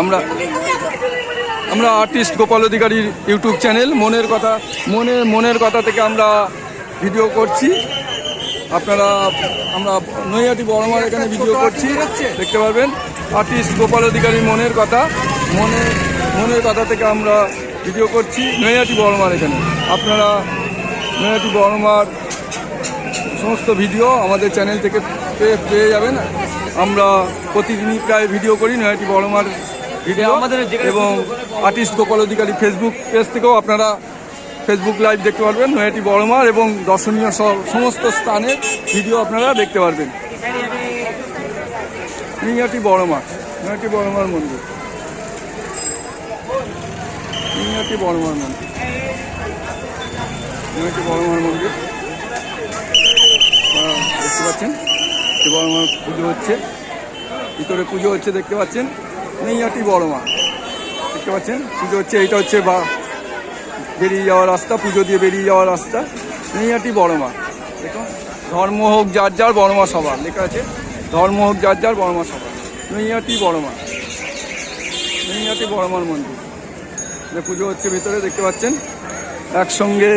আমরা আমরা আর্টিস্ট গোপাল অধিকারীর ইউটিউব চ্যানেল মনের কথা থেকে আমরা ভিডিও করছি। আপনারা আমরা নৈহাটি বড়মার এখানে ভিডিও করছি, দেখতে পারবেন। আর্টিস্ট গোপাল অধিকারীর মনের কথা থেকে আমরা ভিডিও করছি নৈহাটি বড়মার এখানে। আপনারা নৈহাটি বড়মার সমস্ত ভিডিও আমাদের চ্যানেল থেকে পেয়ে যাবেন। আমরা প্রতিদিনই প্রায় ভিডিও করি নৈহাটি বড়মার ভিডিও আমাদের, এবং আর্টিস্ট গোপাল অধিকারী ফেসবুক পেজ থেকেও আপনারা ফেসবুক লাইভ দেখতে পারবেন নৈহাটি বড়মার, এবং দর্শনীয় সমস্ত স্থানের ভিডিও আপনারা দেখতে পারবেন। নৈহাটি বড়মার মন্দির, নৈহাটি বড়মার মন্দির দেখতে পাচ্ছেন। বড়মার পুজো হচ্ছে, ভিতরে পুজো হচ্ছে দেখতে পাচ্ছেন। নৈহাটি বড়মা দেখতে পাচ্ছেন, পুজো হচ্ছে। এইটা হচ্ছে বা বেরিয়ে যাওয়ার রাস্তা, পুজো দিয়ে বেরিয়ে যাওয়ার রাস্তা। নৈহাটি বড়মা, দেখুন, ধর্ম হোক যার যার বড়মা সবার লেখা আছে। ধর্ম হোক যার যার বড়মা সবার। নৈহাটি বড়মার মন্দির পুজো হচ্ছে ভিতরে দেখতে পাচ্ছেন। একসঙ্গে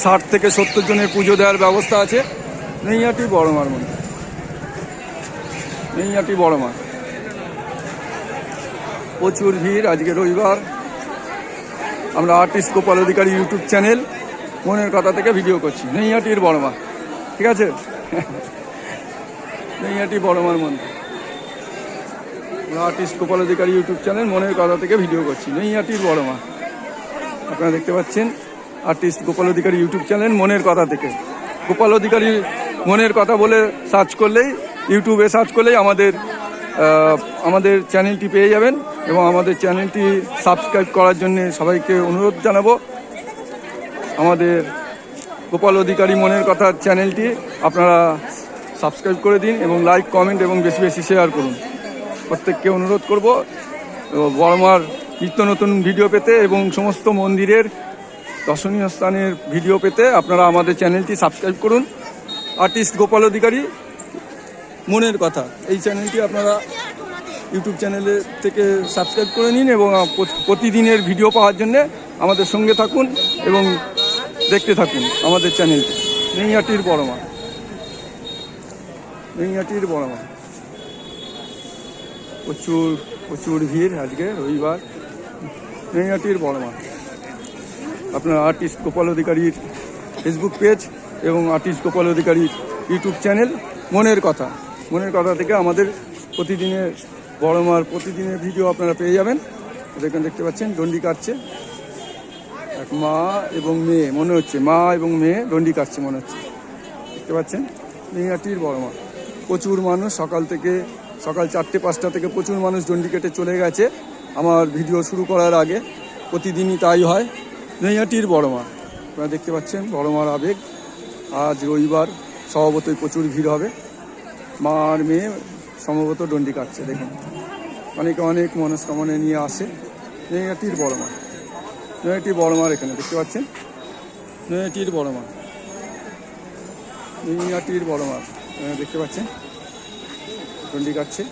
60 থেকে 70 জনের পুজো দেওয়ার ব্যবস্থা আছে। নৈহাটি বড়মার মন্দির, নৈহাটি বড়মা। প্রচুর ভিড় আজকে রবিবার। আমরা আর্টিস্ট গোপাল অধিকারী ইউটিউব চ্যানেল মনের কথা থেকে ভিডিও করছি নৈহাটির বড়মা, ঠিক আছে। নৈহাটি বড়মার মন্দির, আর্টিস্ট গোপাল অধিকারী ইউটিউব চ্যানেল মনের কথা থেকে ভিডিও করছি নৈহাটির বড়মা। আপনারা দেখতে পাচ্ছেন আর্টিস্ট গোপাল অধিকারী ইউটিউব চ্যানেল মনের কথা থেকে। গোপাল অধিকারী মনের কথা বলে সার্চ করলেই, ইউটিউবে সার্চ করলেই আমাদের চ্যানেলটি পেয়ে যাবেন। এবং আমাদের চ্যানেলটি সাবস্ক্রাইব করার জন্য সবাইকে অনুরোধ জানাবো। আমাদের গোপাল অধিকারী মনের কথা চ্যানেলটি আপনারা সাবস্ক্রাইব করে দিন, এবং লাইক, কমেন্ট এবং বেশি বেশি শেয়ার করুন। প্রত্যেককে অনুরোধ করব বড়মার নিত্য নতুন ভিডিও পেতে এবং সমস্ত মন্দিরের দর্শনীয় স্থানের ভিডিও পেতে আপনারা আমাদের চ্যানেলটি সাবস্ক্রাইব করুন। আর্টিস্ট গোপাল অধিকারী মনের কথা, এই চ্যানেলটি আপনারা ইউটিউব চ্যানেলে থেকে সাবস্ক্রাইব করে নিন, এবং প্রতিদিনের ভিডিও পাওয়ার জন্য আমাদের সঙ্গে থাকুন এবং দেখতে থাকুন আমাদের চ্যানেলটি। নৈহাটির বড়মা, প্রচুর ভিড় আজকে রবিবার। নৈহাটির বড়মা। আপনারা আর্টিস্ট গোপাল অধিকারীর ফেসবুক পেজ এবং আর্টিস্ট গোপাল অধিকারীর ইউটিউব চ্যানেল মনের কথা থেকে আমাদের প্রতিদিনের ভিডিও আপনারা পেয়ে যাবেন। দেখুন, দেখতে পাচ্ছেন ডন্ডি কাটছে এক মা এবং মেয়ে, মনে হচ্ছে মা এবং মেয়ে ডন্ডি কাটছে মনে হচ্ছে, দেখতে পাচ্ছেন। নৈহাটির বড়মা, প্রচুর মানুষ সকাল 4টে-5টা থেকে প্রচুর মানুষ ডন্ডি কেটে চলে গেছে আমার ভিডিও শুরু করার আগে। প্রতিদিনই তাই হয়। নৈহাটির বড়মা, আপনারা দেখতে পাচ্ছেন বড়মার আবেগ। আজ রবিবার, স্বভাবতই প্রচুর ভিড় হবে। মা আর মেয়ে সম্ভবত ডন্ডি কাটছে, দেখুন। অনেক মনস্কামনা নিয়ে আসে নৈহাটির বড়মার এখানে দেখতে পাচ্ছেন। নৈহাটির বড়মা দেখতে পাচ্ছেন ডন্ডি কাটছে।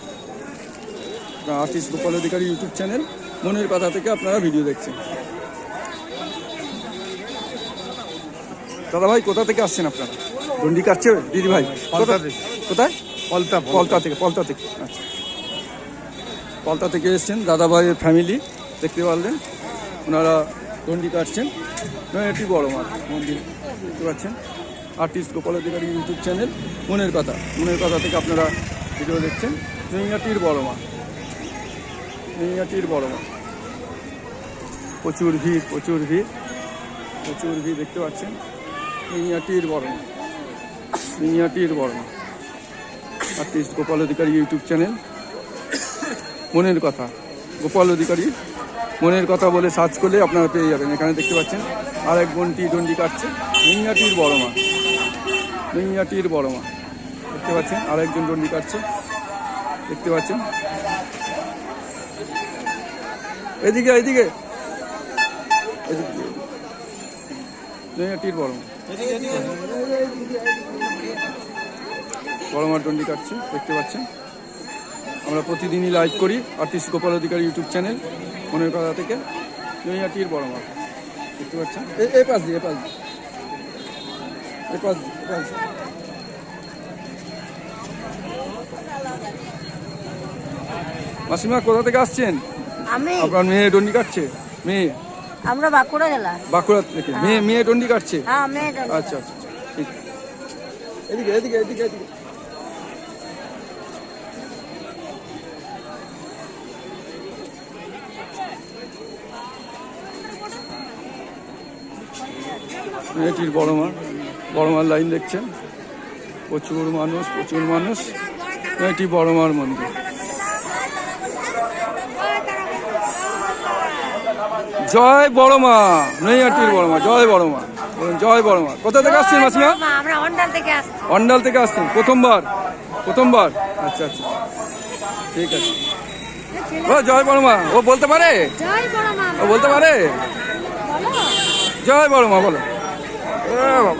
আর্টিস্ট গোপাল অধিকারী ইউটিউব চ্যানেল মনের কথা থেকে আপনারা ভিডিও দেখছেন। দাদা ভাই, কোথা থেকে আসছেন আপনারা? ডন্ডি কাটছে দিদি ভাই? কোথায়? পলতা থেকে। আচ্ছা, পলতা থেকে এসছেন দাদা ভাইয়ের ফ্যামিলি, দেখতে পারলেন ওনারা ডন্ডি কাটছেন। নৈহাটি বড়মা মন্দির দেখতে পাচ্ছেন। আর্টিস্ট গোপাল অধিকারী ইউটিউব চ্যানেল মনের কথা থেকে আপনারা ভিডিও দেখছেন। নৈহাটির বড়মা, প্রচুর ভিড় দেখতে পাচ্ছেন। নৈহাটির বড়মা আর্টিস্ট গোপাল অধিকারী ইউটিউব চ্যানেল মনের কথা। গোপাল অধিকারী মনের কথা বলে সার্চ করলে আপনারা পেয়ে যাবেন। এখানে দেখতে পাচ্ছেন আরেক বোনটি ডন্ডি কাটছে। নৈহাটির বড়মা দেখতে পাচ্ছেন, আরেকজন ডন্ডি কাটছে দেখতে পাচ্ছেন। এদিকে নৈহাটির বড়মার ডন্ডি কাটছে দেখতে পাচ্ছেন। আমরা প্রতিদিনই লাইভ করি আর্টিস্ট গোপাল অধিকারী ইউটিউব চ্যানেল মনের কথা থেকে। নৈহাটির বড় মাঠ দেখতে পাচ্ছেন, এই পাশ দিয়ে মাসিমা কোথা থেকে আসছেন? আমি আপনার মেয়ে ডন্ডি কাটছে? মেয়ে আমরা বাঁকুড়া জেলা। বাঁকুড়া থেকে মেয়ে ডন্ডি কাটছে? হ্যাঁ মেয়ে আচ্ছা আচ্ছা ঠিক। এদিকে এদিকে এদিকে এদিকে এটির বড় মার লাইন দেখছেন, প্রচুর মানুষ। এটি বড় মার মন্দির। জয় বড় মা, নৈহাটির বড় মা, জয় বড় মা, জয় বড় মা। কোথা থেকে আসছেন মাসিমা? আমরা অন্ডাল থেকে আসছি। অন্ডাল থেকে আসছেন প্রথমবার? আচ্ছা আচ্ছা ঠিক আছে। ও জয় বড় মা, ও বলতে পারে? জয় বড় মা, ও বলতে পারে? জয় বড় মা বলো। বাবা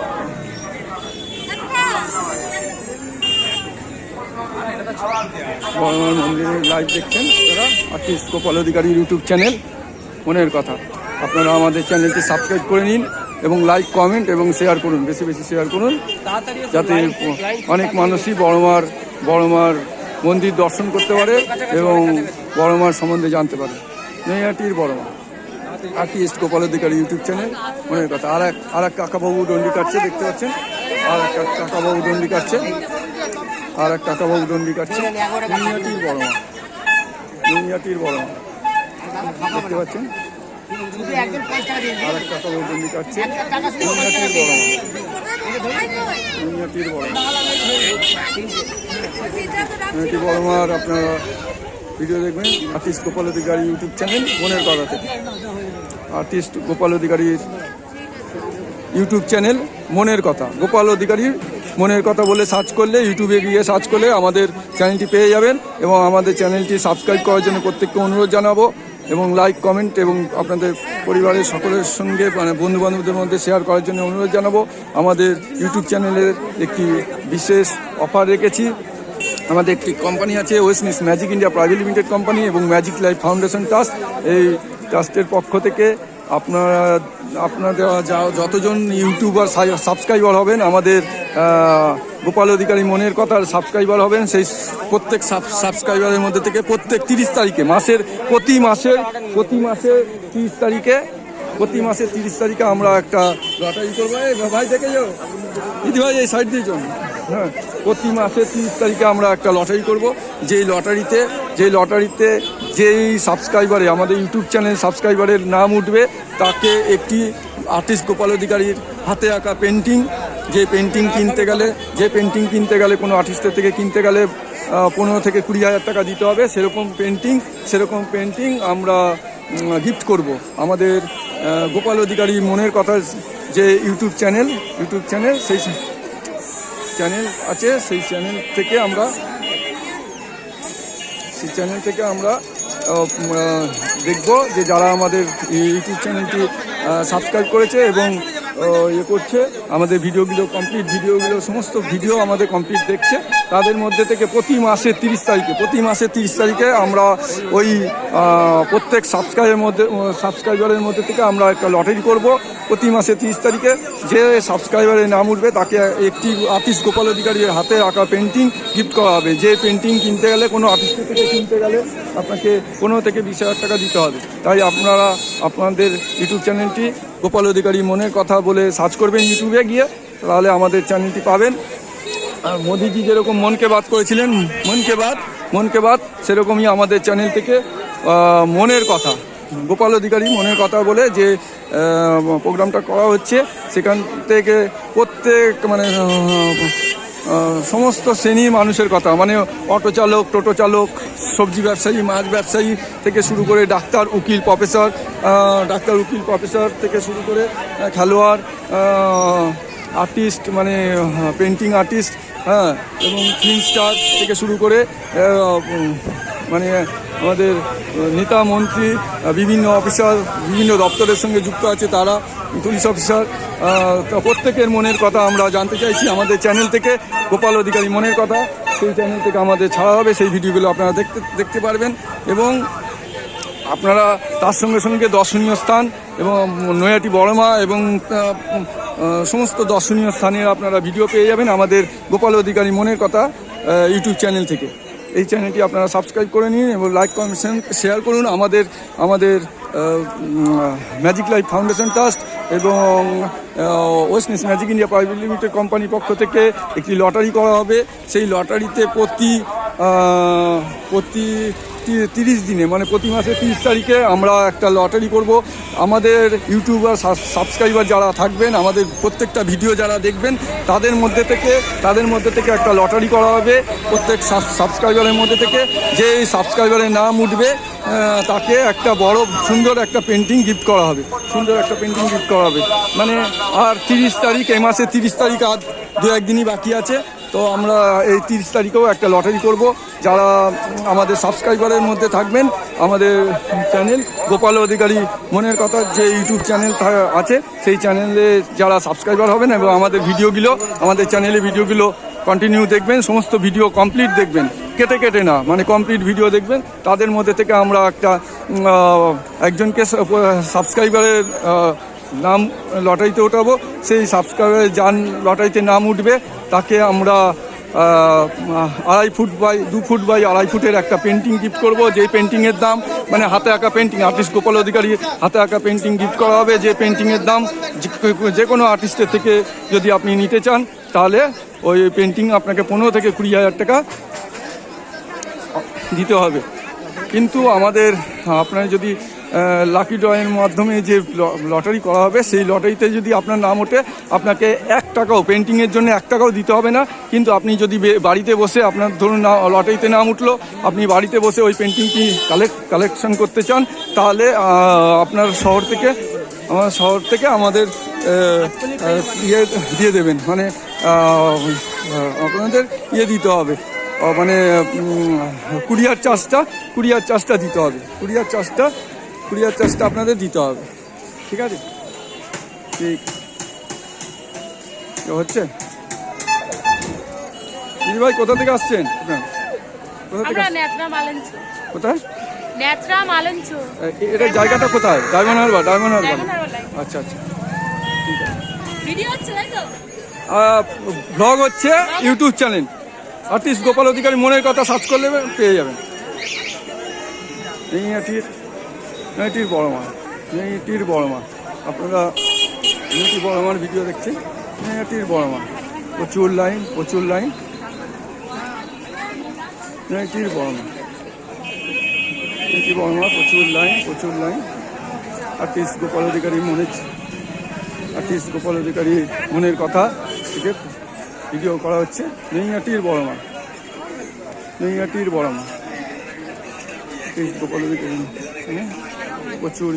বড় মার মন্দিরের লাইভ দেখছেন তারা আর্টিস্ট গোপাল অধিকারী ইউটিউব চ্যানেল মনের কথা। আপনারা আমাদের চ্যানেলটি সাবস্ক্রাইব করে নিন এবং লাইক কমেন্ট এবং শেয়ার করুন, বেশি শেয়ার করুন, যাতে অনেক মানুষই বড় মার মন্দির দর্শন করতে পারে এবং বড় মার সম্বন্ধে জানতে পারে। নৈহাটির বড় মা আর্টিস্ট গোপাল অধিকারী ইউটিউব চ্যানেল মনের কথা। আর এক কাকাবাবু ডন্ডি কাটছে দেখতে পাচ্ছেন, আর এক কাকাবাবু ডন্ডি কাটছে নৈহাটির বড় মা দেখতে পাচ্ছেন। আর এক কাকাবাবু ডন্ডি কাটছে নৈহাটির বড় মার আপনারা ভিডিও দেখবেন আর্টিস্ট গোপাল অধিকারী ইউটিউব চ্যানেল মনের কথা থেকে। আর্টিস্ট গোপাল অধিকারীর ইউটিউব চ্যানেল মনের কথা, গোপাল অধিকারীর মনের কথা বলে সার্চ করলে, ইউটিউবে গিয়ে সার্চ করলে আমাদের চ্যানেলটি পেয়ে যাবেন এবং আমাদের চ্যানেলটি সাবস্ক্রাইব করার জন্য প্রত্যেককে অনুরোধ জানাবো এবং লাইক কমেন্ট এবং আপনাদের পরিবারের সকলের সঙ্গে বন্ধু বান্ধবদের মধ্যে শেয়ার করার জন্য অনুরোধ জানাবো। আমাদের ইউটিউব চ্যানেলের একটি বিশেষ অফার রেখেছি। আমাদের একটি কোম্পানি আছে ওয়েস্টমিস magic India private limited company এবং ম্যাজিক লাইফ ফাউন্ডেশন ট্রাস্ট। এই ট্রাস্টের পক্ষ থেকে আপনাদের যতজন ইউটিউবার সাবস্ক্রাইবার হবেন, আমাদের গোপাল অধিকারী মনের কথার সাবস্ক্রাইবার হবেন, সেই প্রত্যেক সাবস্ক্রাইবারের মধ্যে থেকে প্রত্যেক 30 তারিখে প্রতি মাসের 30 তারিখে আমরা একটা লটারি করবো। ভাই দেখে যাও দিদি ভাই, এই সাইড দিয়ে চলুন। হ্যাঁ, প্রতি মাসে 30 তারিখে আমরা একটা লটারি করব। যেই লটারিতে যেই সাবস্ক্রাইবারে আমাদের ইউটিউব চ্যানেল সাবস্ক্রাইবারের নাম উঠবে তাকে একটি আর্টিস্ট গোপাল অধিকারীর হাতে আঁকা পেন্টিং, যে পেন্টিং কিনতে গেলে কোনো আর্টিস্টের থেকে কিনতে গেলে 15 থেকে 20 হাজার টাকা দিতে হবে, সেরকম পেন্টিং আমরা গিফট করব। আমাদের গোপাল অধিকারী মনের কথা যে ইউটিউব চ্যানেল সেই চ্যানেল আছে, সেই চ্যানেল থেকে আমরা দেখব যে যারা আমাদের ইউটিউব চ্যানেলটি সাবস্ক্রাইব করেছে এবং করছে, আমাদের সমস্ত ভিডিও আমাদের কমপ্লিট দেখছে, তাদের মধ্যে থেকে প্রতি মাসের 30 তারিখে আমরা ওই প্রত্যেক সাবস্ক্রাইবারের মধ্যে থেকে আমরা একটা লটারি করব। প্রতি মাসে 30 তারিখে যে সাবস্ক্রাইবারের নাম উঠবে তাকে একটি আর্টিস্ট গোপাল অধিকারীর হাতে আঁকা পেন্টিং গিফট করা হবে। যে পেন্টিং কিনতে গেলে, কোনো আর্টিস্টের থেকে কিনতে গেলে আপনাকে 15 থেকে 20 হাজার টাকা দিতে হবে। তাই আপনারা আপনাদের ইউটিউব চ্যানেলটি গোপাল অধিকারী মনের কথা বলে সার্চ করবেন ইউটিউবে গিয়ে, তাহলে আমাদের চ্যানেলটি পাবেন। আর মোদিজি যেরকম মনকে বাত করেছিলেন, মনকে বাত সেরকমই আমাদের চ্যানেল থেকে মনের কথা, গোপাল অধিকারী মনের কথা বলে যে প্রোগ্রামটা করা হচ্ছে, সেখান থেকে প্রত্যেক সমস্ত শ্রেণীর মানুষের কথা, অটো চালক, টোটো চালক, সবজি ব্যবসায়ী, মাছ ব্যবসায়ী থেকে শুরু করে ডাক্তার, উকিল, প্রফেসর থেকে শুরু করে খেলোয়াড়, আর্টিস্ট পেন্টিং আর্টিস্ট, হ্যাঁ, এবং ফিল্ম স্টার থেকে শুরু করে আমাদের নেতা মন্ত্রী, বিভিন্ন অফিসার, বিভিন্ন দপ্তরের সঙ্গে যুক্ত আছে তারা, পুলিশ অফিসার, প্রত্যেকের মনের কথা আমরা জানতে চাইছি আমাদের চ্যানেল থেকে গোপাল অধিকারী মনের কথা। সেই চ্যানেল থেকে আমাদের ছাড়া হবে, সেই ভিডিওগুলো আপনারা দেখতে পারবেন। এবং আপনারা তার সঙ্গে সঙ্গে দর্শনীয় স্থান এবং নৈহাটি বড়মা এবং সমস্ত দর্শনীয় স্থানের আপনারা ভিডিও পেয়ে যাবেন আমাদের গোপাল অধিকারী মনের কথা ইউটিউব চ্যানেল থেকে। এই চ্যানেলটি আপনারা সাবস্ক্রাইব করে নিন এবং লাইক কমেন্ট শেয়ার করুন। আমাদের ম্যাজিক লাইফ ফাউন্ডেশন ট্রাস্ট এবং ওয়েস্টনেস ম্যাজিক ইন্ডিয়া প্রাইভেট লিমিটেড কোম্পানির পক্ষ থেকে একটি লটারি করা হবে। সেই লটারিতে প্রতি 30 দিনে মানে প্রতি মাসে 30 তারিখে আমরা একটা লটারি করব। আমাদের ইউটিউবার সাবস্ক্রাইবার যারা থাকবেন, আমাদের প্রত্যেকটা ভিডিও যারা দেখবেন, তাদের মধ্যে থেকে একটা লটারি করা হবে। প্রত্যেক সাবস্ক্রাইবারের মধ্যে থেকে যেই সাবস্ক্রাইবারের নাম উঠবে তাকে একটা বড় সুন্দর একটা পেন্টিং গিফট করা হবে। মানে আর 30 তারিখ, এই মাসে 30 তারিখ আর 2-1 দিনই বাকি আছে। তো আমরা এই 30 তারিখেও একটা লটারি করব। যারা আমাদের সাবস্ক্রাইবারের মধ্যে থাকবেন, আমাদের চ্যানেল গোপাল অধিকারী মনের কথা যে ইউটিউব চ্যানেল আছে, সেই চ্যানেলে যারা সাবস্ক্রাইবার হবেন এবং আমাদের চ্যানেলে ভিডিওগুলো কন্টিনিউ দেখবেন, সমস্ত ভিডিও কমপ্লিট দেখবেন, কেটে না, মানে কমপ্লিট ভিডিও দেখবেন, তাদের মধ্যে থেকে আমরা একজনকে সাবস্ক্রাইবারের নাম লটারিতে ওঠাবো। সেই সাবস্ক্রাইবারের যার লটারিতে নাম উঠবে তাকে আমরা 2.5 ফুট বাই 2.5 ফুটের একটা পেন্টিং গিফট করব। যেই পেন্টিংয়ের দাম মানে হাতে আঁকা পেন্টিং, আর্টিস্ট গোপাল অধিকারী হাতে আঁকা পেন্টিং গিফট করা হবে। যে পেন্টিংয়ের দাম যে কোনো আর্টিস্টের থেকে যদি আপনি নিতে চান, তাহলে ওই পেন্টিং আপনাকে 15 থেকে 20 হাজার টাকা দিতে হবে। কিন্তু আপনার যদি লাকি ড্রয়ের মাধ্যমে যে লটারি করা হবে, সেই লটারিতে যদি আপনার নাম ওঠে, আপনাকে 1 টাকাও পেন্টিংয়ের জন্য 1 টাকাও দিতে হবে না। কিন্তু আপনি যদি বাড়িতে বসে, আপনার ধরুন লটারিতে নাম উঠলো, আপনি বাড়িতে বসে ওই পেন্টিংটি কালেকশন করতে চান, তাহলে আপনার শহর থেকে আমাদের দিয়ে দেবেন, মানে আপনাদের দিতে হবে, মানে কুরিয়ার চার্জটা দিতে হবে। কুরিয়ার চার্জটা আপনাদের দিতে হবে। ঠিক আছে, ঠিক হচ্ছে। দিদি ভাই কোথা থেকে আসছেন? কোথায়? এটা জায়গাটা কোথায়? ডায়মন্ড হারবার। আচ্ছা, ঠিক আছে। ব্লগ হচ্ছে ইউটিউব চ্যানেল আর্টিস্ট গোপাল অধিকারী মনের কথা, সার্চ করলে পেয়ে যাবেন। নৈহাটির বড় মা, আপনারা নৈহাটি বড় মার ভিডিও দেখছেন। নৈহাটির বড় মা, প্রচুর লাইন। নৈহাটির বড় মা, প্রচুর লাইন। আর্টিস্ট গোপাল অধিকারী মনের কথা থেকে ভিডিও করা হচ্ছে। নৈহাটির বড় মা, গোপাল অধিকারী, প্রচুর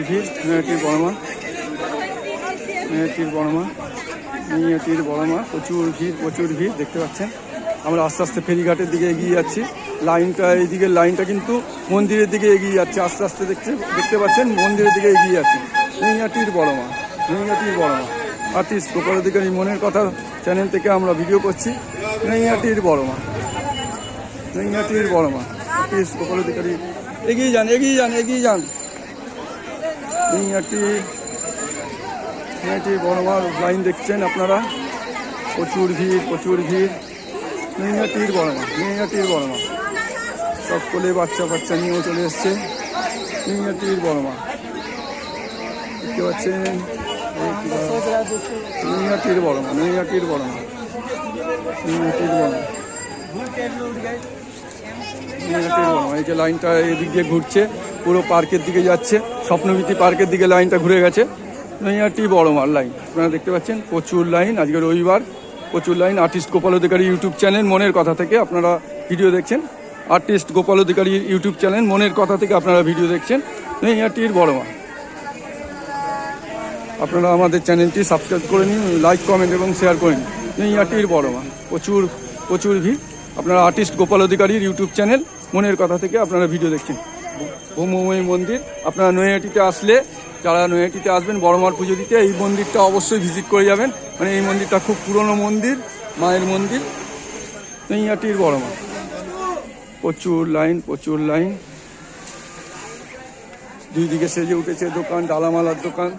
ভিড়। নৈহাটির বড় মা, প্রচুর ভিড় দেখতে পাচ্ছেন। আমরা আস্তে আস্তে ফেরিঘাটের দিকে এগিয়ে যাচ্ছি। লাইনটা কিন্তু মন্দিরের দিকে এগিয়ে যাচ্ছে। আস্তে আস্তে দেখতে পাচ্ছেন মন্দিরের দিকে এগিয়ে যাচ্ছে। নৈহাটির বড় মা, আর্টিস্ট গোপাল অধিকারী মনের কথা চ্যানেল থেকে আমরা ভিডিও করছি। নৈহাটির বড় মা, আর্টিস্ট গোপাল অধিকারী, এগিয়ে যান। নৈহাটির বড় মার লাইন দেখছেন আপনারা, প্রচুর ভিড়। নৈহাটির বড় মা, সব কোলে বাচ্চা নিয়েও চলে এসছে। নৈহাটির বড় মা দেখতে পাচ্ছেন। নৈহাটির বড় মা, এই যে লাইনটা এদিক দিয়ে ঘুরছে, পুরো পার্কের দিকে যাচ্ছে, স্বপ্নবীথি পার্কের দিকে লাইনটা ঘুরে গেছে। নৈহাটি বড় মার লাইন আপনারা দেখতে পাচ্ছেন, প্রচুর লাইন। আজকে রবিবার, প্রচুর লাইন। আর্টিস্ট গোপাল অধিকারী ইউটিউব চ্যানেল মনের কথা থেকে আপনারা ভিডিও দেখছেন। আর্টিস্ট গোপাল অধিকারী ইউটিউব চ্যানেল মনের কথা থেকে আপনারা ভিডিও দেখছেন। নৈহাটির বড় মা, আপনারা আমাদের চ্যানেলটি সাবস্ক্রাইব করে নিন, লাইক কমেন্ট এবং শেয়ার করে নিন। নৈহাটির বড় মা, প্রচুর ভিড়। আপনারা আর্টিস্ট গোপাল অধিকারীর ইউটিউব চ্যানেল মনের কথা থেকে আপনারা ভিডিও দেখছেন। ব্রহ্মময়ী মন্দির, আপনারা নৈহাটিতে আসলে, যারা নৈহাটিতে আসবেন বড়মার পুজো দিতে, এই মন্দিরটা অবশ্যই ভিজিট করে যাবেন। মানে এই মন্দিরটা খুব পুরনো মন্দির, মায়ের মন্দির। নৈহাটির বড় মা, প্রচুর লাইন, প্রচুর লাইন। দুই দিকে সেজে উঠেছে দোকান, ডালামালার দোকান,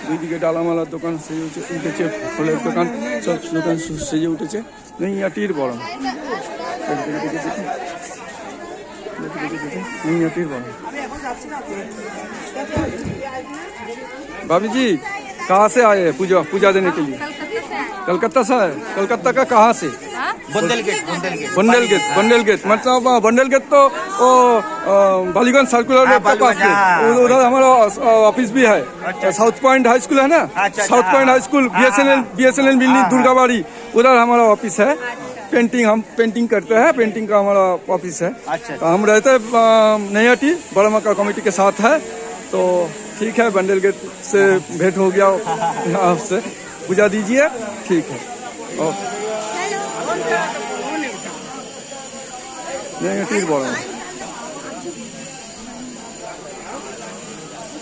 দুই দিকে ডালামালার দোকান সেজে উঠেছে, ফলের দোকান, সব দোকান সেজে উঠেছে। নৈহাটির বড় মা, नैहाटीर बड़ा। भाभी जी कहाँ से आए हैं पूजा देने के लिए? कलकत्ता से है। कलकत्ता का कहाँ से? बंडल गेट। बंडल गेट मतलब बंडल गेट तो वो बालीगंज सर्कुलर रोड के पास है। उधर हमारा ऑफिस भी है। साउथ पॉइंट हाई स्कूल है ना, south point high school, BSNL building Durgabari, उधर हमारा ऑफिस है। पेंटिंग, हम पेंटिंग करते हैं, पेंटिंग का हमारा ऑफिस है। तो हम रहते हैं नैहाटी, बड़ा मक्का कमेटी के साथ है। तो ठीक है, बंडल गेट से भेंट हो गया आपसे, पूजा दीजिए, ठीक है, ओके। नैहाटीर बड़ा मা,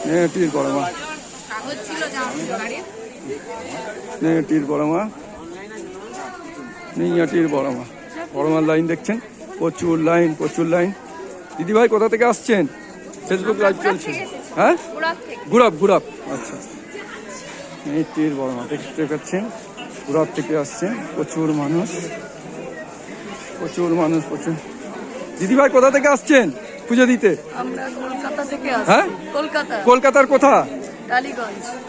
नैहाटीर बड़ा মা, नैहाटीर बड़ा মা, নৈহাটির বড় মা। বড় মার লাইন দেখছেন, প্রচুর লাইন, প্রচুর লাইন। দিদি ভাই কোথা থেকে আসছেন? ফেসবুক লাইভ চলছে। হ্যাঁ, গুড়াপ। আচ্ছা, নৈহাটির বড় মা দেখতে পাচ্ছেন, গুড়াপ থেকে আসছেন। প্রচুর মানুষ। দিদি ভাই কোথা থেকে আসছেন পুজো দিতে? আমরা কলকাতা থেকে আসছি। হ্যাঁ, কলকাতার কোথা?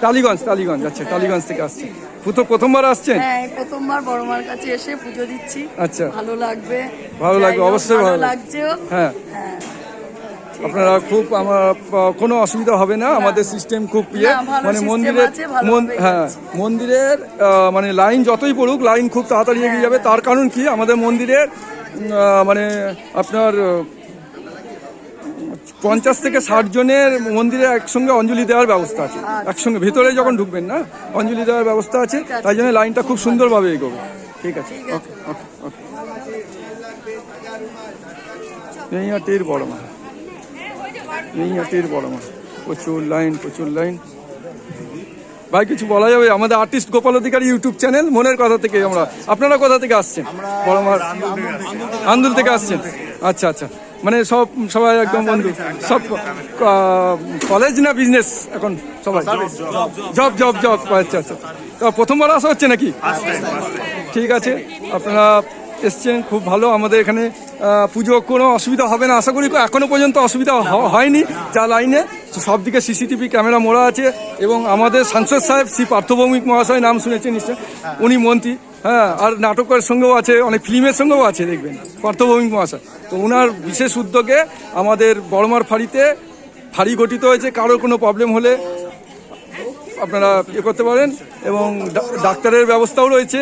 টালিগঞ্জ। আচ্ছা, টালিগঞ্জ থেকে আসছেন। প্রথমবার আসছেন? হ্যাঁ, প্রথমবার বড় মার কাছে এসে পুজো দিচ্ছি। আচ্ছা, ভালো লাগবে, অবশ্যই ভালো লাগছে। হ্যাঁ, আপনারা খুব, আমার কোনো অসুবিধা হবে না, আমাদের সিস্টেম খুব মানে মন্দিরের মানে লাইন যতই পড়ুক, লাইন খুব তাড়াতাড়ি এগিয়ে যাবে। তার কারণ কি, আমাদের মন্দিরের মানে আপনার 50 থেকে 60 জনের মন্দিরে একসঙ্গে অঞ্জলি দেওয়ার ব্যবস্থা আছে। একসঙ্গে ভেতরে যখন ঢুকবেন না, অঞ্জলি দেওয়ার ব্যবস্থা আছে। তাই জন্য লাইনটা খুব সুন্দরভাবে এগোবে। ঠিক আছে, ওকে। নৈহাটির বড় মা, প্রচুর লাইন। ভাই কিছু বলা যাবে? আমাদের আর্টিস্ট গোপাল অধিকারী ইউটিউব চ্যানেল মনের কথা থেকে আমরা। আপনারা কোথা থেকে আসছেন? বড় মার আন্দুল থেকে আসছেন। আচ্ছা, মানে সবাই একদম বন্ধু। সব কলেজ না বিজনেস এখন সবাই? জব। আচ্ছা, তো প্রথমবার আসা হচ্ছে নাকি? ঠিক আছে, আপনারা এসছেন, খুব ভালো। আমাদের এখানে পুজো কোনো অসুবিধা হবে না আশা করি। এখনো পর্যন্ত অসুবিধা হয়নি। যা লাইনে সব দিকে CCTV ক্যামেরা মোড়া আছে। এবং আমাদের সাংসদ সাহেব শ্রী পার্থ ভৌমিক মহাশয়, নাম শুনেছেন নিশ্চয়, উনি মন্ত্রী। হ্যাঁ, আর নাটকের সঙ্গেও আছে, অনেক ফিল্মের সঙ্গেও আছে, দেখবেন পার্থ ভৌমিক মহাশয়। তো ওনার বিশেষ উদ্যোগে আমাদের বড়মার ফাঁড়ি গঠিত হয়েছে। কারোর কোনো প্রবলেম হলে আপনারা করতে পারেন। এবং ডাক্তারের ব্যবস্থাও রয়েছে,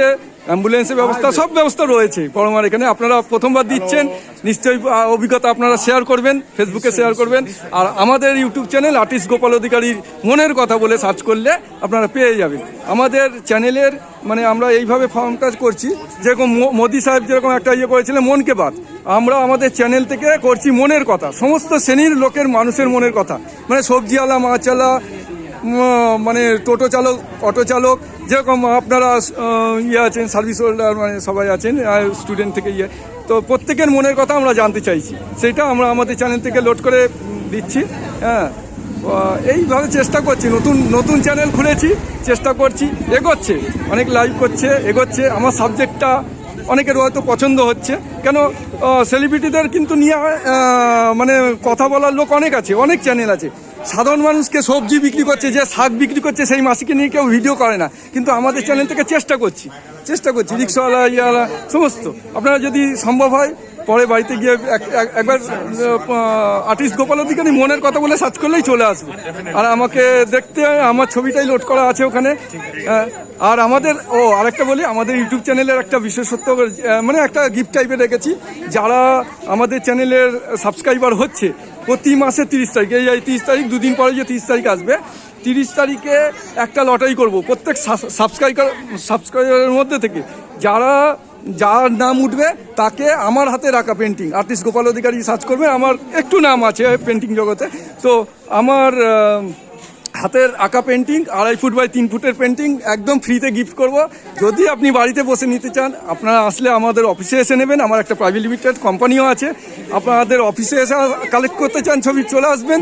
অ্যাম্বুলেন্সের ব্যবস্থা, সব ব্যবস্থা রয়েছে বড়মার এখানে। আপনারা প্রথমবার দিচ্ছেন, নিশ্চয়ই অভিজ্ঞতা আপনারা শেয়ার করবেন, ফেসবুকে শেয়ার করবেন। আর আমাদের ইউটিউব চ্যানেল আর্টিস্ট গোপাল অধিকারীর মনের কথা বলে সার্চ করলে আপনারা পেয়ে যাবেন। আমাদের চ্যানেলের মানে আমরা এইভাবে ফর্ম কাজ করছি, যেরকম মোদি সাহেব যেরকম একটা করেছিলেন মন কে বাত, আমরা আমাদের চ্যানেল থেকে করছি মনের কথা, সমস্ত শ্রেণীর লোকের মানুষের মনের কথা। মানে সবজিওয়ালা, মাছওয়ালা, মানে টোটো চালক, অটো চালক, যেরকম আপনারা আছেন, সার্ভিস হোল্ডার, মানে সবাই আছেন, স্টুডেন্ট থেকে তো প্রত্যেকের মনের কথা আমরা জানতে চাইছি। সেটা আমরা আমাদের চ্যানেল থেকে লোড করে দিচ্ছি। হ্যাঁ, এইভাবে চেষ্টা করছি, নতুন চ্যানেল খুলেছি, চেষ্টা করছি, এগোচ্ছে, অনেক লাইভ করছে, এগোচ্ছে। আমার সাবজেক্টটা অনেকের হয়তো পছন্দ হচ্ছে। কেন, সেলিব্রিটিদের কিন্তু নিয়ে মানে কথা বলার লোক অনেক আছে, অনেক চ্যানেল আছে। সাধারণ মানুষকে সবজি বিক্রি করছে, যে শাক বিক্রি করছে, সেই মাসিকে নিয়ে কেউ ভিডিও করে না। কিন্তু আমাদের চ্যানেল থেকে চেষ্টা করছি, রিক্সাওয়ালা, ইয়ালা, সমস্ত। আপনারা যদি সম্ভব হয় পরে বাড়িতে গিয়ে একবার আর্টিস্ট গোপাল অধিকারী মনের কথা বলে সার্চ করলেই চলে আসবে। আর আমাকে দেখতে, আমার ছবিটাই লোড করা আছে ওখানে। আর আমাদের আরেকটা বলি, আমাদের ইউটিউব চ্যানেলের একটা বিশেষত্ব, মানে একটা গিফট টাইপের রেখেছি। যারা আমাদের চ্যানেলের সাবস্ক্রাইবার হচ্ছে, প্রতি মাসে 30 তারিখ, এই 30 তারিখ, দুদিন পরে যে 30 তারিখ আসবে, 30 তারিখে একটা লটারি করব। প্রত্যেক সাবস্ক্রাইবারের মধ্যে থেকে যার নাম উঠবে তাকে আমার হাতে রাখা পেন্টিং, আর্টিস্ট গোপাল অধিকারী সার্চ করবে, আমার একটু নাম আছে পেন্টিং জগতে, তো আমার হাতের আঁকা পেন্টিং 2.5 ফুট বাই 3 ফুটের পেন্টিং একদম ফ্রিতে গিফট করব। যদি আপনি বাড়িতে বসে নিতে চান, আপনারা আসলে আমাদের অফিসে এসে নেবেন। আমার একটা প্রাইভেট লিমিটেড কোম্পানিও আছে, আপনাদের অফিসে এসে কালেক্ট করতে চান ছবি, চলে আসবেন,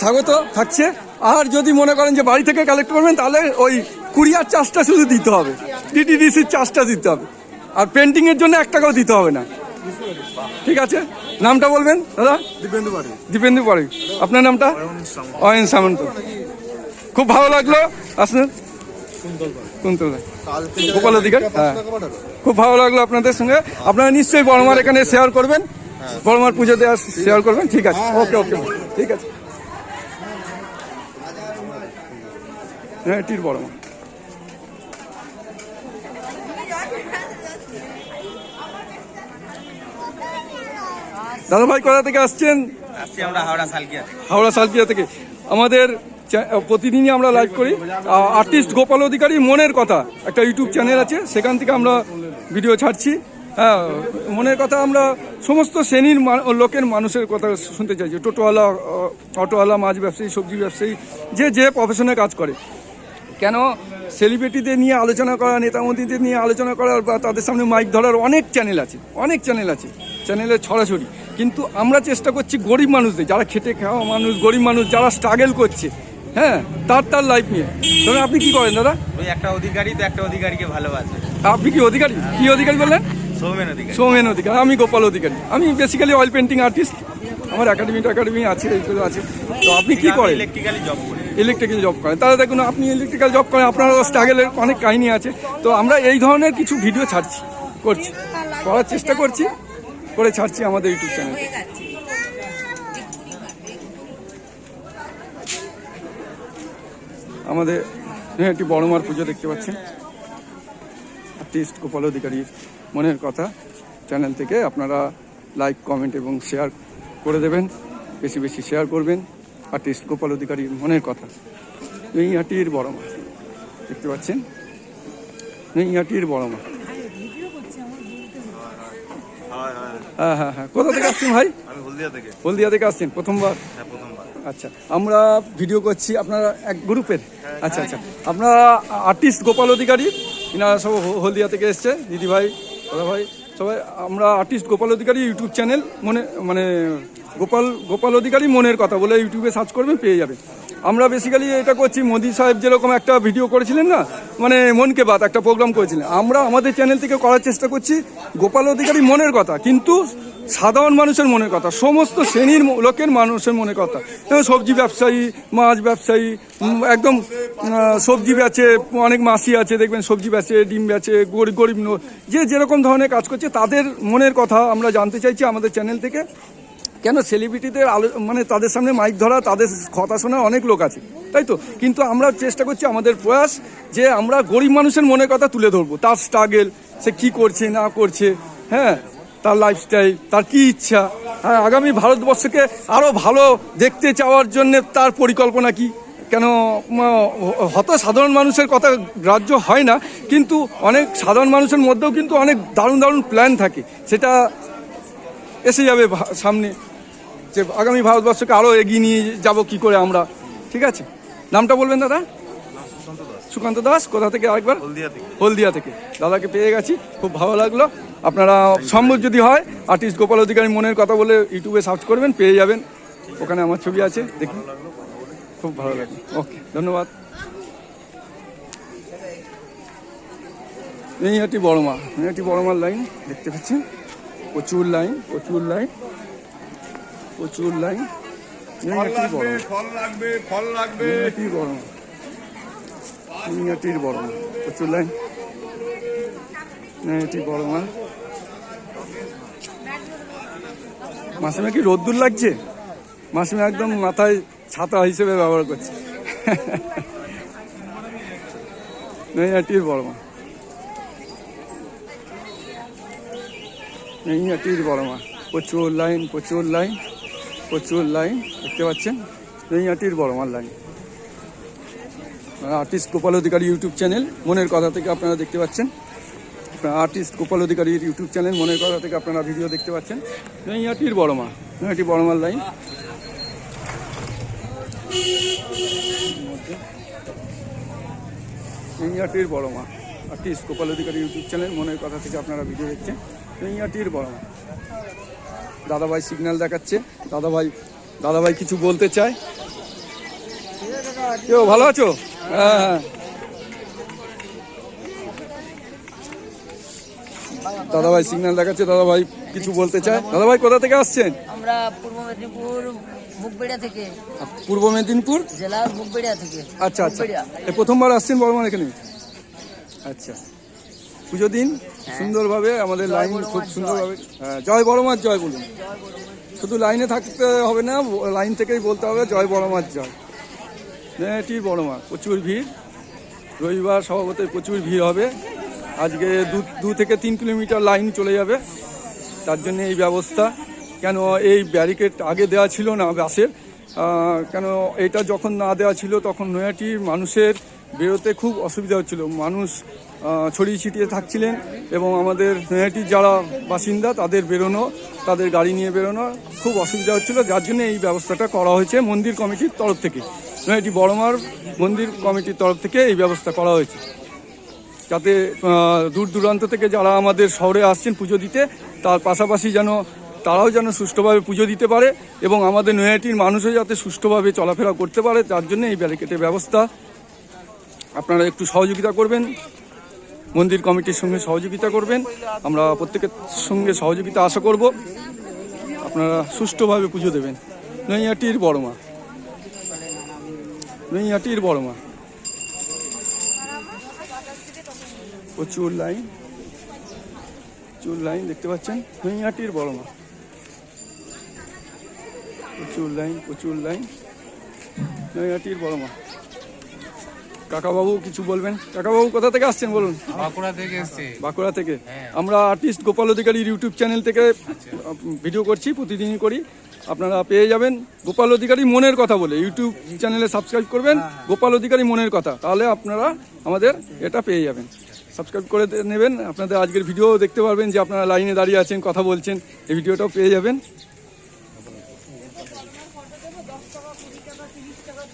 স্বাগত থাকছে। আর যদি মনে করেন যে বাড়ি থেকে কালেক্ট করবেন, তাহলে ওই কুরিয়ার চার্জটা শুধু দিতে হবে, ডিটিডিসির চার্জটা দিতে হবে, আর পেন্টিংয়ের জন্য 1 টাকাও দিতে হবে না। ঠিক আছে, নামটা বলবেন দাদা? দীপেন্দু পাড়ি। আপনার নামটা? অয়ন সামন্ত। খুব ভালো লাগলো। আসুন, কুন্তল গোপাল অধিকার। হ্যাঁ, খুব ভালো লাগলো আপনাদের সঙ্গে। আপনারা নিশ্চয়ই বড়মার এখানে শেয়ার করবেন, বড়মার পুজো দেওয়া শেয়ার করবেন। ঠিক আছে, ওকে ওকে, ঠিক আছে। হ্যাঁ, এটির বড়মা। দাদা ভাই কোথা থেকে আসছেন? আমরা হাওড়া সালকিয়া থেকে। আমাদের প্রতিদিনই আমরা লাইভ করি। আর্টিস্ট গোপাল অধিকারী মনের কথা একটা ইউটিউব চ্যানেল আছে, সেখান থেকে আমরা ভিডিও ছাড়ছি। হ্যাঁ, মনের কথা আমরা সমস্ত শ্রেণীর লোকের মানুষের কথা শুনতে চাইছি। টোটোওয়ালা, অটোওয়ালা, মাছ ব্যবসায়ী, সবজি ব্যবসায়ী, যে যে প্রফেশনে কাজ করে। কেন সেলিব্রিটিদের নিয়ে আলোচনা করা, নেতা মন্ত্রীদের নিয়ে আলোচনা করার বা তাদের সামনে মাইক ধরার অনেক চ্যানেল আছে, চ্যানেলের ছড়াছড়ি। কিন্তু আমরা চেষ্টা করছি গরিব মানুষদের, যারা খেটে খাওয়া মানুষ, গরিব মানুষ যারা স্ট্রাগল করছে, হ্যাঁ, তার লাইফ নিয়ে। ধরুন আপনি কি করেন দাদা? ওই একটা অধিকারী তো একটা অধিকারীকে ভালোবাসে। আপনি কি অধিকারী? কি অধিকারী বললেন? সৌমেন অধিকারী। আমি গোপাল অধিকারী। আমি বেসিক্যালি অয়েল পেন্টিং আর্টিস্ট। আমার একাডেমি আছে, এইগুলো আছে। তো আপনি কি করেন? ইলেকট্রিক্যাল জব করেন। তাহলে দেখুন, আপনি ইলেকট্রিক্যাল জব করেন, আপনার স্ট্রাগলের অনেক কাহিনী আছে। তো আমরা এই ধরনের কিছু ভিডিও করার চেষ্টা করছি, করে ছাড়ছি আমাদের ইউটিউব চ্যানেলে। আমাদের একটি বড়মার পুজো দেখতে পাচ্ছেন। আর্টিস্ট গোপাল অধিকারীর মনের কথা চ্যানেল থেকে আপনারা লাইক, কমেন্ট এবং শেয়ার করে দেবেন, বেশি বেশি শেয়ার করবেন। আর্টিস্ট গোপাল অধিকারীর মনের কথা, নৈহাটির বড়মা দেখতে পাচ্ছেন। নৈহাটির বড়মা। হ্যাঁ হ্যাঁ হ্যাঁ। কোথা থেকে আসছেন ভাই? হলদিয়া থেকে আসছেন প্রথমবার? আচ্ছা, আমরা ভিডিও করছি আপনারা এক গ্রুপের? আচ্ছা আচ্ছা, আপনারা আর্টিস্ট গোপাল অধিকারী, এনারা সব হলদিয়া থেকে এসছে, দিদি ভাই, দাদা ভাই সবাই। আমরা আর্টিস্ট গোপাল অধিকারী ইউটিউব চ্যানেল, মানে গোপাল অধিকারী মনের কথা বলে ইউটিউবে সার্চ করবেন, পেয়ে যাবেন। আমরা বেসিক্যালি এটা করছি, মোদি সাহেব যেরকম একটা ভিডিও করেছিলেন না, মানে মন কে বাত একটা প্রোগ্রাম করেছিলেন, আমরা আমাদের চ্যানেল থেকে করার চেষ্টা করছি গোপাল অধিকারী মনের কথা, কিন্তু সাধারণ মানুষের মনের কথা, সমস্ত শ্রেণীর লোকের মানুষের মনের কথা। যেমন সবজি ব্যবসায়ী, মাছ ব্যবসায়ী, একদম সবজি বেচে, অনেক মাসি আছে দেখবেন সবজি বেচে, ডিম বেচে, গরিব যে যেরকম ধরনের কাজ করছে, তাদের মনের কথা আমরা জানতে চাইছি আমাদের চ্যানেল থেকে। কেন সেলিব্রিটিদের মানে তাদের সামনে মাইক ধরা, তাদের কথা শোনা অনেক লোক আছে, তাই তো? কিন্তু আমরা চেষ্টা করছি, আমাদের প্রয়াস যে আমরা গরিব মানুষের মনের কথা তুলে ধরবো, তার স্ট্রাগল, সে কি করছে না করছে, হ্যাঁ, তার লাইফস্টাইল, তার কি ইচ্ছা, হ্যাঁ, আগামী ভারতবর্ষকে আরও ভালো দেখতে চাওয়ার জন্য তার পরিকল্পনা কি। কেন হয়তো সাধারণ মানুষের কথা গ্রাহ্য হয় না, কিন্তু অনেক সাধারণ মানুষের মধ্যেও কিন্তু অনেক দারুণ প্ল্যান থাকে, সেটা এসে যাবে সামনে, যে আগামী ভারতবর্ষকে আরও এগিয়ে নিয়ে যাব কি করে আমরা। ঠিক আছে, নামটা বলবেন দাদা? সুকান্ত দাস। কোথা থেকে আরেকবার? হলদিয়া থেকে। দাদাকে পেয়ে গেছি, খুব ভালো লাগলো। আপনারা সম্ভব যদি হয় আর্টিস্ট গোপাল অধিকারী মনের কথা বলে ইউটিউবে সার্চ করবেন, পেয়ে যাবেন, ওখানে আমার ছবি আছে, দেখুন, খুব ভালো লাগলো। ওকে, ধন্যবাদ। নৈহাটি বড়মার লাইন দেখতে পাচ্ছেন, প্রচুর লাইন। নৈহাটির বড়মা, প্রচুর লাইন। নৈহাটির বড়মা। মাসিমা কি রোদ্দুর লাগছে? মাসিমা একদম মাথায় ছাতা হিসেবে ব্যবহার করছে। নৈহাটির বড়মা, প্রচুর লাইন দেখতে পাচ্ছেন। নৈহাটির বড়মার লাইন। আর্টিস্ট গোপাল অধিকারী ইউটিউব চ্যানেল মনের কথা থেকে আপনারা দেখতে পাচ্ছেন। আর্টিস্ট গোপাল অধিকারীর ইউটিউব চ্যানেল মনের কথা থেকে আপনারা ভিডিও দেখতে পাচ্ছেন। নৈহাটির বড়মার লাইন। নৈহাটির বড় মা আর্টিস্ট গোপাল অধিকারী ইউটিউব চ্যানেল মনের কথা থেকে আপনারা ভিডিও দেখছেন। নৈহাটির বড় মা। দাদাভাই সিগন্যাল দেখাচ্ছে। দাদাভাই কিছু বলতে চায়। কেউ ভালো আছো? হ্যাঁ হ্যাঁ। দাদাভাই সিগন্যাল দেখাচ্ছে। দাদাভাই কিছু বলতে চায়। দাদাভাই কোথা থেকে আসছেন? আমরা পূর্ব মেদিনীপুর মুখবেড়িয়া থেকে, পূর্ব মেদিনীপুর জেলার মুখবেড়িয়া থেকে। আচ্ছা আচ্ছা, এই প্রথমবার আসছেন বড়মার এখানে? আচ্ছা, পুজো দিন সুন্দরভাবে আমাদের লাইন খুব সুন্দরভাবে। হ্যাঁ, জয় বড়মার জয় বলুন। শুধু লাইনে থাকতে হবে না, লাইন থেকেই বলতে হবে জয় বড়মার জয়। নৈহাটি বড়মা, প্রচুর ভিড়। রবিবার স্বভাবতই প্রচুর ভিড় হবে। আজকে 2 থেকে 3 কিলোমিটার লাইন চলে যাবে, তার জন্য এই ব্যবস্থা। কেন এই ব্যারিকেড আগে দেওয়া ছিল না বাসের, কেন এটা যখন না দেওয়া ছিল তখন নৈহাটির মানুষের বেরোতে খুব অসুবিধা হচ্ছিল। মানুষ ছড়িয়ে ছিটিয়ে থাকছিলেন এবং আমাদের নৈহাটির যারা বাসিন্দা তাদের বেরোনো, তাদের গাড়ি নিয়ে বেরোনো খুব অসুবিধা হচ্ছিল, যার জন্য এই ব্যবস্থাটা করা হয়েছে মন্দির কমিটির তরফ থেকে। নৈহাটি বড়মার মন্দির কমিটির তরফ থেকে এই ব্যবস্থা করা হয়েছে, যাতে দূর দূরান্ত থেকে যারা আমাদের শহরে আসছেন পুজো দিতে, তার পাশাপাশি তারাও যেন সুষ্ঠুভাবে পুজো দিতে পারে এবং আমাদের নৈহাটির মানুষও যাতে সুষ্ঠুভাবে চলাফেরা করতে পারে, তার জন্য এই ব্যারিকেডের ব্যবস্থা। আপনারা একটু সহযোগিতা করবেন, মন্দির কমিটির সঙ্গে সহযোগিতা করবেন। আমরা প্রত্যেকের সঙ্গে সহযোগিতা আশা করব, আপনারা সুষ্ঠুভাবে পুজো দেবেন। নৈহাটির বড়মা, নৈহাটির বড়মা। প্রচুর লাইন দেখতে পাচ্ছেন। নৈহাটির বড়মা, প্রচুর লাইন। নৈহাটির বড়মা। কাকাবাবু কিছু বলবেন? কাকাবাবু কোথা থেকে আসছেন বলুন? বাঁকুড়া থেকে এসেছি। বাঁকুড়া থেকে। আমরা আর্টিস্ট গোপাল অধিকারীর ইউটিউব চ্যানেল থেকে ভিডিও করছি, প্রতিদিনই করি। আপনারা পেয়ে যাবেন গোপাল অধিকারী মনের কথা বলে, ইউটিউব চ্যানেলে সাবস্ক্রাইব করবেন গোপাল অধিকারী মনের কথা, তাহলে আপনারা আমাদের এটা পেয়ে যাবেন। সাবস্ক্রাইব করে নেবেন, আপনাদের আজকের ভিডিও দেখতে পারবেন যে আপনারা লাইনে দাঁড়িয়ে আছেন, কথা বলছেন, এই ভিডিওটাও পেয়ে যাবেন।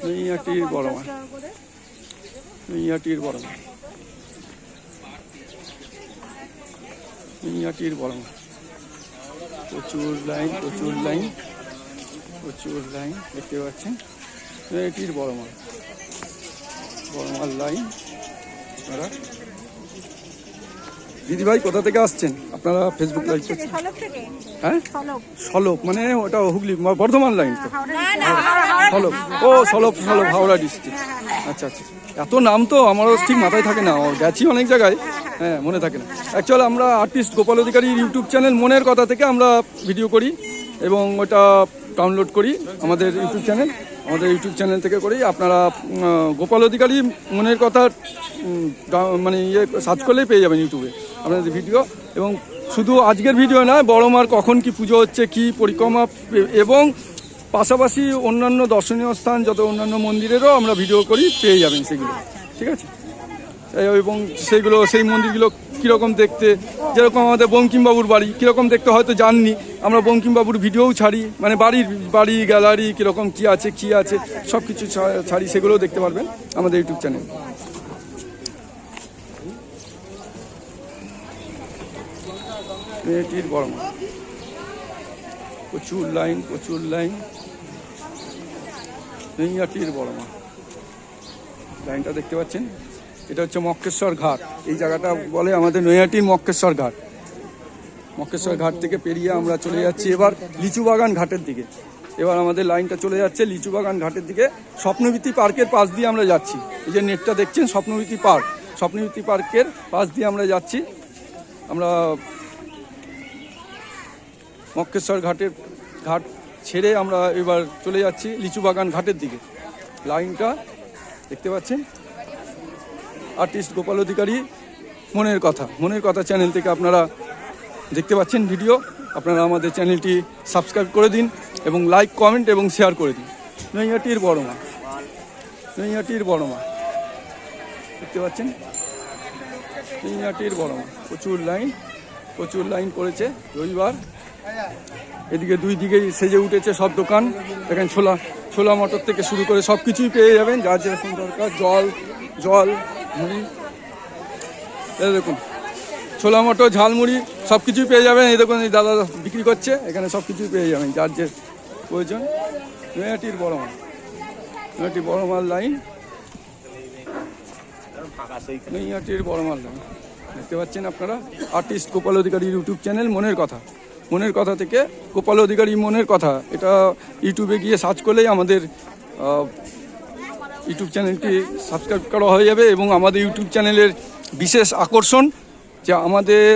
নৈহাটির বড়মা, নৈহাটির বড়মা, নৈহাটির বড়মা। প্রচুর লাইন দেখতে পাচ্ছেন। নৈহাটির বড়মা, বড়মার লাইন। আপনারা দিদিভাই কোথা থেকে আসছেন? আপনারা ফেসবুক লাইভ করছেন? হ্যাঁ, সলপ মানে ওটা হুগলি বর্ধমান লাইন তো? সলপ, ও সলপ হাওড়া ডিস্ট্রিক্ট। আচ্ছা, এত নাম তো আমারও ঠিক মাথায় থাকে না, গেছি অনেক জায়গায়, হ্যাঁ মনে থাকে না। অ্যাকচুয়ালি আমরা আর্টিস্ট গোপাল অধিকারীর ইউটিউব চ্যানেল মনের কথা থেকে আমরা ভিডিও করি এবং ওটা ডাউনলোড করি আমাদের ইউটিউব চ্যানেল থেকে করি। আপনারা গোপাল অধিকারী মনের কথা মানে সার্চ করলেই পেয়ে যাবেন ইউটিউবে আপনাদের ভিডিও। এবং শুধু আজকের ভিডিও নয়, বড়মার কখন কি পুজো হচ্ছে, কি পরিক্রমা, এবং পাশাপাশি অন্যান্য দর্শনীয় স্থান যত অন্যান্য মন্দিরেরও আমরা ভিডিও করি, পেয়ে যাবেন সেগুলো, ঠিক আছে? এবং সেই মন্দিরগুলো কীরকম দেখতে, যেরকম আমাদের বঙ্কিমবাবুর বাড়ি কীরকম দেখতে হয়তো জাননি, আমরা বঙ্কিমবাবুর ভিডিওও ছাড়ি, মানে বাড়ি গ্যালারি কীরকম কী আছে সব কিছু ছাড়ি, সেগুলোও দেখতে পারবেন আমাদের ইউটিউব চ্যানেল। নৈহাটির বড়মা, প্রচুর লাইন। নৈহাটির বড়মা, লাইনটা দেখতে পাচ্ছেন। এটা হচ্ছে মক্কেশ্বর ঘাট, এই জায়গাটা বলে আমাদের নৈহাটির মক্কেশ্বর ঘাট থেকে পেরিয়ে আমরা চলে যাচ্ছি এবার লিচুবাগান ঘাটের দিকে। এবার আমাদের লাইনটা চলে যাচ্ছে লিচুবাগান ঘাটের দিকে। স্বপ্নবীথি পার্কের পাশ দিয়ে আমরা যাচ্ছি, এই যে নেটটা দেখছেন স্বপ্নবীথি পার্কের পাশ দিয়ে আমরা যাচ্ছি। আমরা মক্কেশ্বর ঘাট ছেড়ে আমরা এবার চলে যাচ্ছি লিচুবাগান ঘাটের দিকে। লাইনটা দেখতে পাচ্ছেন। আর্টিস্ট গোপাল অধিকারী মনের কথা চ্যানেল থেকে আপনারা দেখতে পাচ্ছেন ভিডিও। আপনারা আমাদের চ্যানেলটি সাবস্ক্রাইব করে দিন এবং লাইক, কমেন্ট এবং শেয়ার করে দিন। নৈহাটির বড়মা দেখতে পাচ্ছেন। নৈহাটির বড়মা, প্রচুর লাইন পড়েছে রবিবার। এদিকে দুই দিকেই সেজে উঠেছে সব দোকান। দেখেন ছোলা মটর থেকে শুরু করে সব কিছুই পেয়ে যাবেন, যা যেরকম দরকার, জল মুড়ি, এই দেখুন ছোলা মটর, ঝালমুড়ি সব কিছুই পেয়ে যাবেন। এই দেখুন এই দাদা বিক্রি করছে, এখানে সব কিছুই পেয়ে যাবেন যার যে প্রয়োজন। নৈহাটির বড় মাল, নৈহাটি বড় মাল লাইন, নৈহাটির বড় মাল লাইন দেখতে পাচ্ছেন আপনারা। আর্টিস্ট গোপাল অধিকারী ইউটিউব চ্যানেল মনের কথা, মনের কথা থেকে গোপাল অধিকারী মনের কথা, এটা ইউটিউবে গিয়ে সার্চ করলেই আমাদের ইউটিউব চ্যানেলটি সাবস্ক্রাইব করা হয়ে যাবে। এবং আমাদের ইউটিউব চ্যানেলের বিশেষ আকর্ষণ যে আমাদের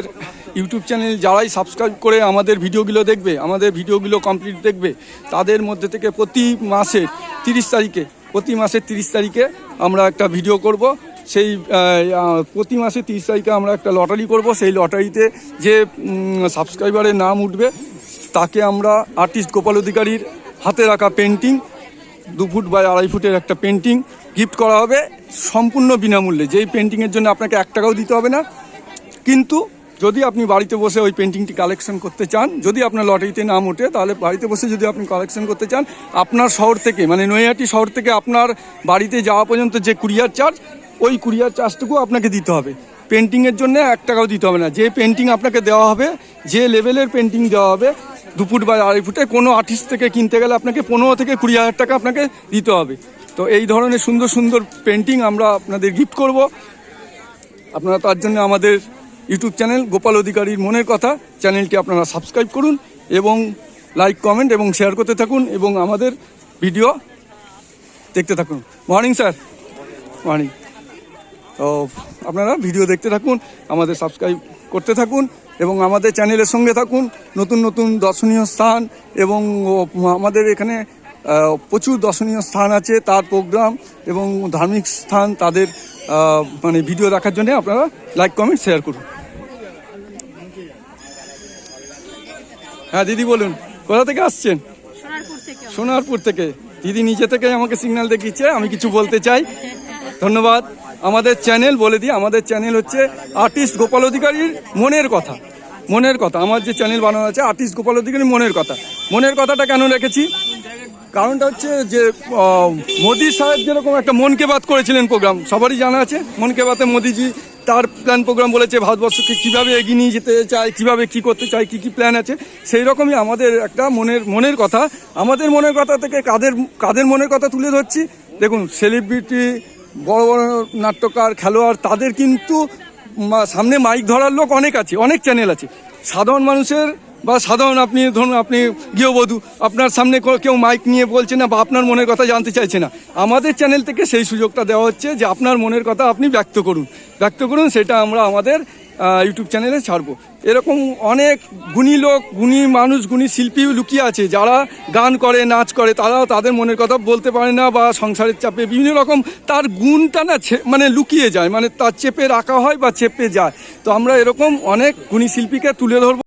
ইউটিউব চ্যানেল যারাই সাবস্ক্রাইব করে আমাদের ভিডিওগুলো দেখবে, আমাদের ভিডিওগুলো কমপ্লিট দেখবে, তাদের মধ্যে থেকে প্রতি মাসের 30 তারিখে আমরা একটা ভিডিও করব। সেই প্রতি মাসে 30 তারিখে আমরা একটা লটারি করব। সেই লটারিতে যে সাবস্ক্রাইবারের নাম উঠবে তাকে আমরা আর্টিস্ট গোপাল অধিকারীর হাতে রাখা পেন্টিং, 2 ফুট বাই 2.5 ফুটের একটা পেন্টিং গিফট করা হবে সম্পূর্ণ বিনামূল্যে। যেই পেন্টিংয়ের জন্য আপনাকে 1 টাকাও দিতে হবে না। কিন্তু যদি আপনি বাড়িতে বসে ওই পেন্টিংটি কালেকশন করতে চান, যদি আপনার লটারিতে নাম ওঠে, তাহলে বাড়িতে বসে যদি আপনি কালেকশন করতে চান, আপনার শহর থেকে মানে নৈহাটি শহর থেকে আপনার বাড়িতে যাওয়া পর্যন্ত যে কুরিয়ার চার্জ, ওই কুরিয়ার চার্জটুকু আপনাকে দিতে হবে। পেন্টিংয়ের জন্য 1 টাকাও দিতে হবে না। যে পেন্টিং আপনাকে দেওয়া হবে, যে লেভেলের পেন্টিং দেওয়া হবে 2 ফুট বাই 2.5 ফুটে, কোনো আর্টিস্ট থেকে কিনতে গেলে আপনাকে 15 থেকে 20 হাজার টাকা আপনাকে দিতে হবে। তো এই ধরনের সুন্দর সুন্দর পেন্টিং আমরা আপনাদের গিফট করব। আপনারা তার জন্য আমাদের ইউটিউব চ্যানেল গোপাল অধিকারীর মনের কথা চ্যানেলটি আপনারা সাবস্ক্রাইব করুন এবং লাইক, কমেন্ট এবং শেয়ার করতে থাকুন এবং আমাদের ভিডিও দেখতে থাকুন। Morning sir, morning. তো আপনারা ভিডিও দেখতে থাকুন, আমাদের সাবস্ক্রাইব করতে থাকুন এবং আমাদের চ্যানেলের সঙ্গে থাকুন। নতুন নতুন দর্শনীয় স্থান এবং আমাদের এখানে প্রচুর দর্শনীয় স্থান আছে, তার প্রোগ্রাম এবং ধার্মিক স্থান, তাদের মানে ভিডিও দেখার জন্য আপনারা লাইক, কমেন্ট, শেয়ার করুন। হ্যাঁ দিদি বলুন, কোথা থেকে আসছেন? সোনারপুর থেকে। দিদি নিজে থেকে আমাকে সিগন্যাল দেখিয়েছে, আমি কিছু বলতে চাই। ধন্যবাদ। আমাদের চ্যানেল বলে দিই, আমাদের চ্যানেল হচ্ছে আর্টিস্ট গোপাল অধিকারীর মনের কথা। মনের কথা আমার যে চ্যানেল বানানো আছে আর্টিস্ট গোপাল অধিকারী মনের কথা। মনের কথাটা কেন রেখেছি? কারণটা হচ্ছে যে মোদি সাহেব যেরকম একটা মন কে বাত করেছিলেন প্রোগ্রাম, সবারই জানা আছে। মন কে বাতে মোদিজি তার প্ল্যান প্রোগ্রাম বলেছে, ভারতবর্ষকে কীভাবে এগিয়ে নিয়ে যেতে চায়, কীভাবে কী করতে চায়, কী কী প্ল্যান আছে, সেই রকমই আমাদের একটা মনের কথা। আমাদের মনের কথা থেকে কাদের মনের কথা তুলে ধরছি? দেখুন, সেলিব্রিটি, বড় বড় নাট্যকার, খেলোয়াড়, তাদের কিন্তু সামনে মাইক ধরার লোক অনেক আছে, অনেক চ্যানেল আছে। সাধারণ মানুষের বা সাধারণ আপনি ধরুন আপনি গৃহবধূ, আপনার সামনে কেউ মাইক নিয়ে বলছে না বা আপনার মনের কথা জানতে চাইছে না। আমাদের চ্যানেল থেকে সেই সুযোগটা দেওয়া হচ্ছে যে আপনার মনের কথা আপনি ব্যক্ত করুন, সেটা আমরা আমাদের ইউটিউব চ্যানেলে ছাড়বো। এরকম অনেক গুণী লোক, গুণী মানুষ, গুণী শিল্পী লুকিয়ে আছে, যারা গান করে, নাচ করে, তারাও তাদের মনের কথা বলতে পারে না বা সংসারের চাপে বিভিন্ন রকম তার গুণটা না মানে লুকিয়ে যায়, মানে তার চেপে রাখা হয় বা চেপে যায়। তো আমরা এরকম অনেক গুণী শিল্পীকে তুলে ধরবো।